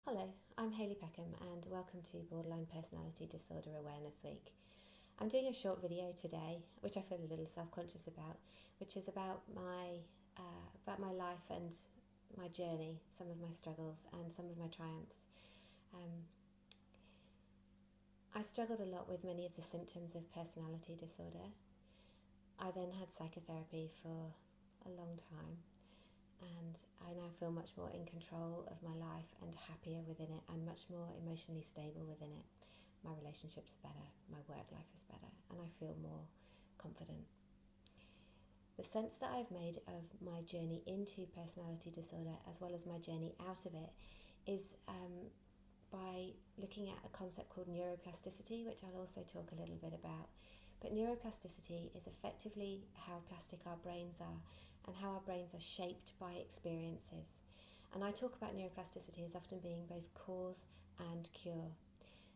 Hello, I'm Hayley Peckham and welcome to Borderline Personality Disorder Awareness Week. I'm doing a short video today, which I feel a little self-conscious about, which is about my life and my journey, some of my struggles and some of my triumphs. I struggled a lot with many of the symptoms of personality disorder. I then had psychotherapy for a long time, and I now feel much more in control of my life and happier within it and much more emotionally stable within it. My relationships are better, my work life is better, and I feel more confident. The sense that I've made of my journey into personality disorder as well as my journey out of it is by looking at a concept called neuroplasticity, which I'll also talk a little bit about. But neuroplasticity is effectively how plastic our brains are and how our brains are shaped by experiences. And I talk about neuroplasticity as often being both cause and cure.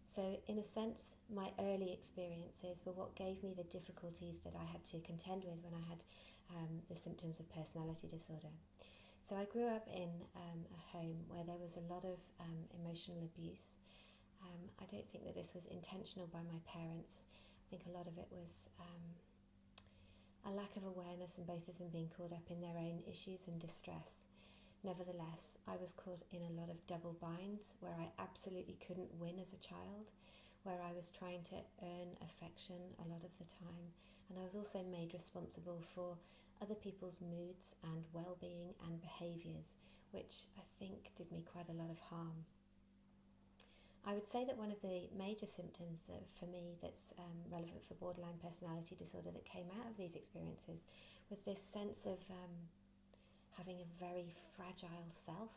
So in a sense, my early experiences were what gave me the difficulties that I had to contend with when I had the symptoms of personality disorder. So I grew up in a home where there was a lot of emotional abuse. I don't think that this was intentional by my parents. I think a lot of it was a lack of awareness and both of them being caught up in their own issues and distress. Nevertheless, I was caught in a lot of double binds where I absolutely couldn't win as a child, where I was trying to earn affection a lot of the time, and I was also made responsible for other people's moods and well-being and behaviours, which I think did me quite a lot of harm. I would say that one of the major symptoms that, for me, that's relevant for borderline personality disorder that came out of these experiences was this sense of having a very fragile self.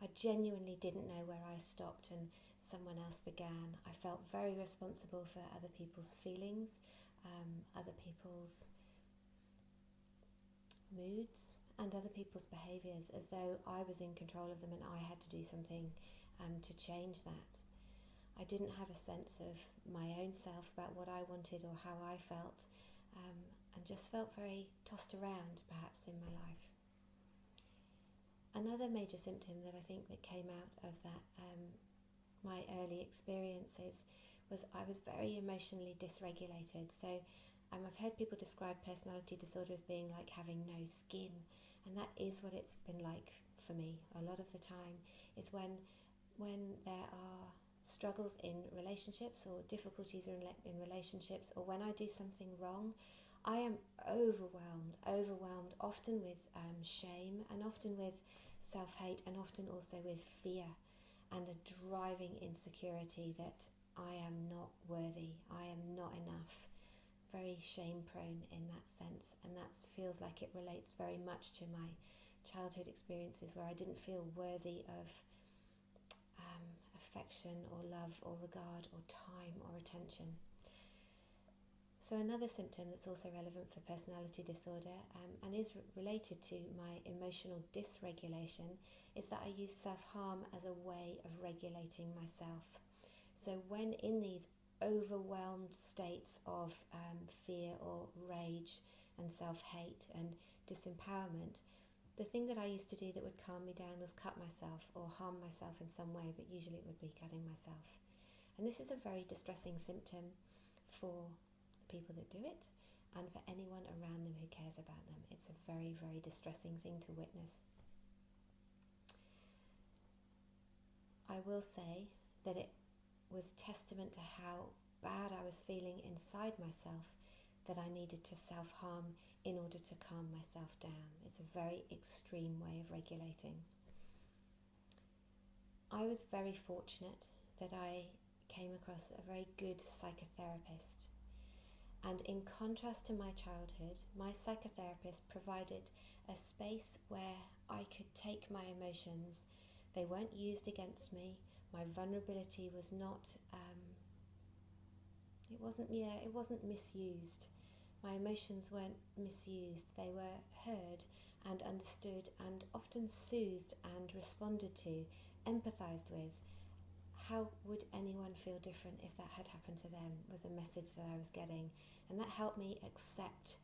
I genuinely didn't know where I stopped and someone else began. I felt very responsible for other people's feelings, other people's moods and other people's behaviours, as though I was in control of them and I had to do something to change that. I didn't have a sense of my own self about what I wanted or how I felt, and just felt very tossed around perhaps in my life. Another major symptom that I think that came out of that my early experiences was I was very emotionally dysregulated. So I've heard people describe personality disorder as being like having no skin, and that is what it's been like for me a lot of the time, is when there are struggles in relationships or difficulties in relationships, or when I do something wrong, I am overwhelmed, often with shame and often with self-hate and often also with fear and a driving insecurity that I am not worthy, I am not enough, very shame-prone in that sense, and that feels like it relates very much to my childhood experiences where I didn't feel worthy of affection or love or regard or time or attention. So another symptom that's also relevant for personality disorder and is related to my emotional dysregulation is that I use self-harm as a way of regulating myself. So when in these overwhelmed states of fear or rage and self-hate and disempowerment, the thing that I used to do that would calm me down was cut myself or harm myself in some way, but usually it would be cutting myself. And this is a very distressing symptom for people that do it and for anyone around them who cares about them. It's a very, very distressing thing to witness. I will say that it was testament to how bad I was feeling inside myself that I needed to self-harm in order to calm myself down. It's a very extreme way of regulating. I was very fortunate that I came across a very good psychotherapist. And in contrast to my childhood, my psychotherapist provided a space where I could take my emotions. They weren't used against me. My vulnerability was not, it wasn't misused. My emotions weren't misused. They were heard and understood and often soothed and responded to, empathized with. How would anyone feel different if that had happened to them was a message that I was getting. And that helped me accept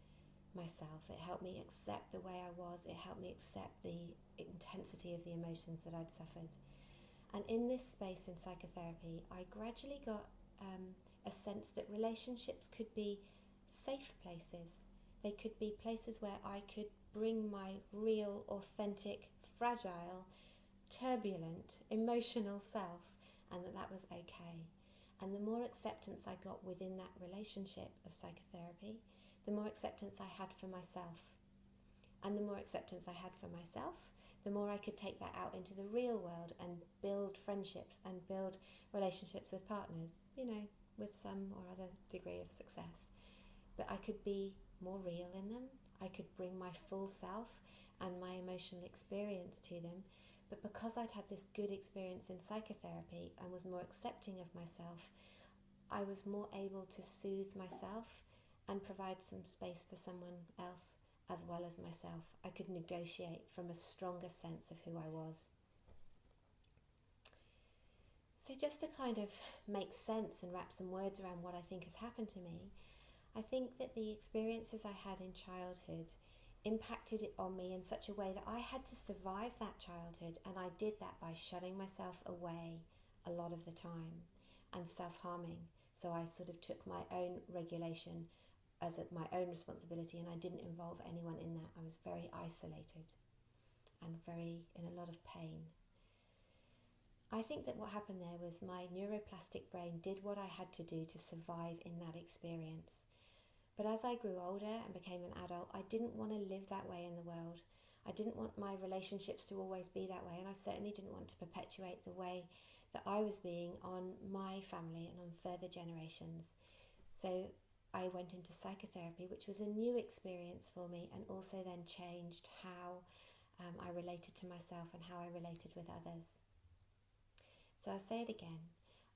myself. It helped me accept the way I was. It helped me accept the intensity of the emotions that I'd suffered. And in this space in psychotherapy, I gradually got a sense that relationships could be safe places. They could be places where I could bring my real, authentic, fragile, turbulent, emotional self, and that was okay. And the more acceptance I got within that relationship of psychotherapy, the more acceptance I had for myself. And the more acceptance I had for myself, the more I could take that out into the real world and build friendships and build relationships with partners, with some or other degree of success. But I could be more real in them. I could bring my full self and my emotional experience to them. But because I'd had this good experience in psychotherapy and was more accepting of myself, I was more able to soothe myself and provide some space for someone else as well as myself. I could negotiate from a stronger sense of who I was. So just to kind of make sense and wrap some words around what I think has happened to me, I think that the experiences I had in childhood impacted it on me in such a way that I had to survive that childhood, and I did that by shutting myself away a lot of the time and self-harming. So I sort of took my own regulation as my own responsibility, and I didn't involve anyone in that. I was very isolated and very in a lot of pain. I think that what happened there was my neuroplastic brain did what I had to do to survive in that experience. But as I grew older and became an adult, I didn't want to live that way in the world. I didn't want my relationships to always be that way, and I certainly didn't want to perpetuate the way that I was being on my family and on further generations. So I went into psychotherapy, which was a new experience for me, and also then changed how I related to myself and how I related with others. So I'll say it again.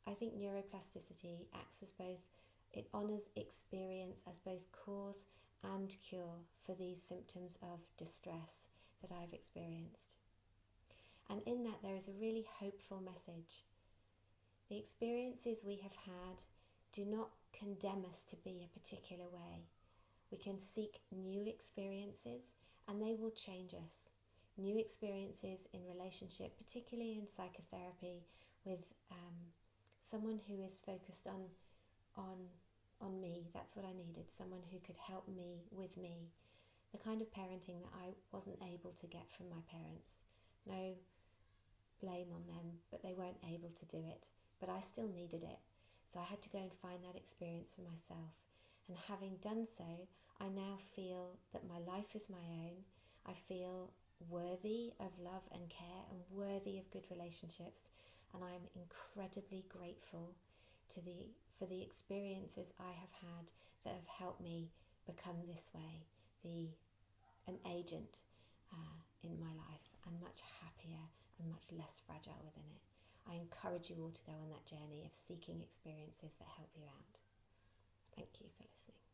I think neuroplasticity acts as both, it honours experience as both cause and cure for these symptoms of distress that I've experienced. And in that there is a really hopeful message. The experiences we have had do not condemn us to be a particular way. We can seek new experiences and they will change us. New experiences in relationship, particularly in psychotherapy, with someone who is focused on me. That's what I needed, someone who could help me with me. The kind of parenting that I wasn't able to get from my parents. No blame on them, but they weren't able to do it. But I still needed it. So I had to go and find that experience for myself. And having done so, I now feel that my life is my own. I feel worthy of love and care and worthy of good relationships. And I'm incredibly grateful for the experiences I have had that have helped me become this way, an agent in my life, and much happier and much less fragile within it. I encourage you all to go on that journey of seeking experiences that help you out. Thank you for listening.